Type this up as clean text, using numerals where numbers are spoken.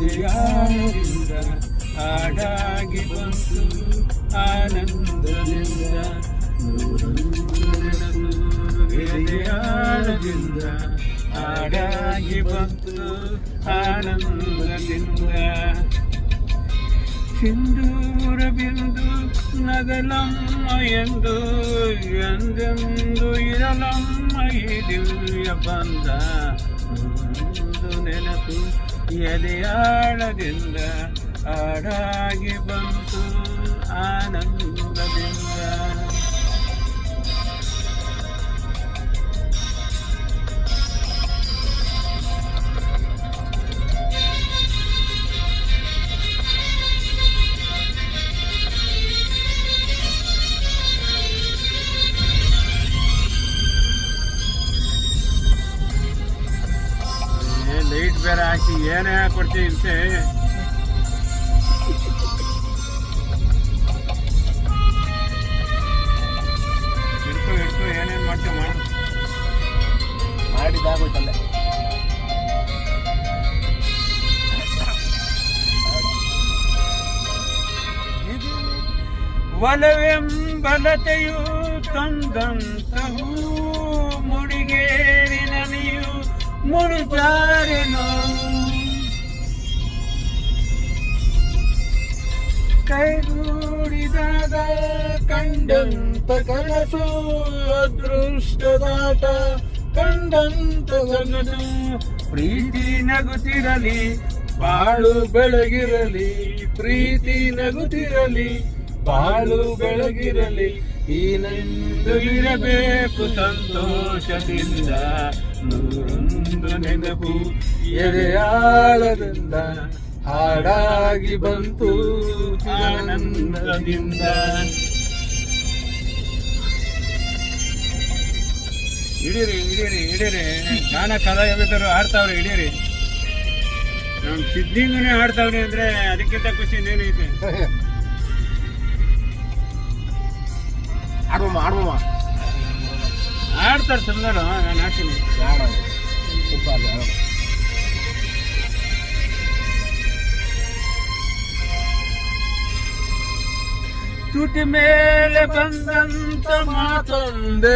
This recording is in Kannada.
ಎದೆಯಾಳದಿಂದ ಹಾಡಾಗಿ ಬಂತು ಆನಂದದಿಂದ ನೂರೊಂದು ನೆನಪು ಎದೆಯಾಳದಿಂದ ಹಾಡಾಗಿ ಬಂತು ಆನಂದದಿಂದ ಸಿಂಧೂರ ಬಿಂದು ನಗಲಮ್ಮ ಎಂದು ಎಂದೆಂದು ಇರಲಮ್ಮ ಈ ದಿವ್ಯ ಬಂದ ಒಂದು ನೆನಪು ಎದೆಯಾಳದಿಂದ ಹಾಡಾಗಿ ಬಂತು ಆನಂದದಿಂದ. ಲೈಟ್ ಬೇರೆ ಹಾಕಿ ಏನೇ ಕೊಡ್ತೀವಿ ಹಿಂಸೆ. ಹಿಡ್ಕೊ ಏನೇನು ಮಾಡ್ತೀವಿ ಮಾಡಿದಾಗೋಯ್ತಲ್ಲ. ಒಲವೆಂಬಲತೆಯು ತಂದಂತಹೂ ಮುಡಿಗೇರಿನ ನೀವು ಮುಡಿದಾರೆನೋ ಕೈಗೂಡಿದಾಗ ಕಂಡಂತ ಕನಸು ಅದೃಷ್ಟದಾಟ ಕಂಡಂತ ಕನಸು. ಪ್ರೀತಿ ನಗುತ್ತಿರಲಿ ಬಾಳು ಬೆಳಗಿರಲಿ, ಪ್ರೀತಿ ನಗುತ್ತಿರಲಿ ಬಾಳು ಬೆಳಗಿರಲಿ, ಈನೆಂದು ಇರಬೇಕು ಸಂತೋಷದಿಂದ ನೂರೊಂದು ನೆನಪು ಎದೆಯಾಳದಿಂದ ಹಾಡಾಗಿ ಬಂತು ಆನಂದದಿಂದ. ಹಿಡೀರಿ ಹಿಡೀರಿ ಹಿಡೀರಿ, ಗಾನ ಕಲಾವಿದರು ಆಡ್ತಾವ್ರೆ, ಹಿಡೀರಿ. ನಮ್ಮ ಸಿದ್ಧಿಂಗನೇ ಆಡ್ತಾವ್ರಿ ಅಂದ್ರೆ ಅದಕ್ಕಿಂತ ಖುಷಿ ಇನ್ನೇನೈತೆ. ಆಡ್ತಾರೆ ಸುಮ್ಮನೆ, ನಾನು ಆಡ್ತೀನಿ. ತುಟಿ ಮೇಲೆ ಬಂದಂತ ಮಾತೊಂದೆ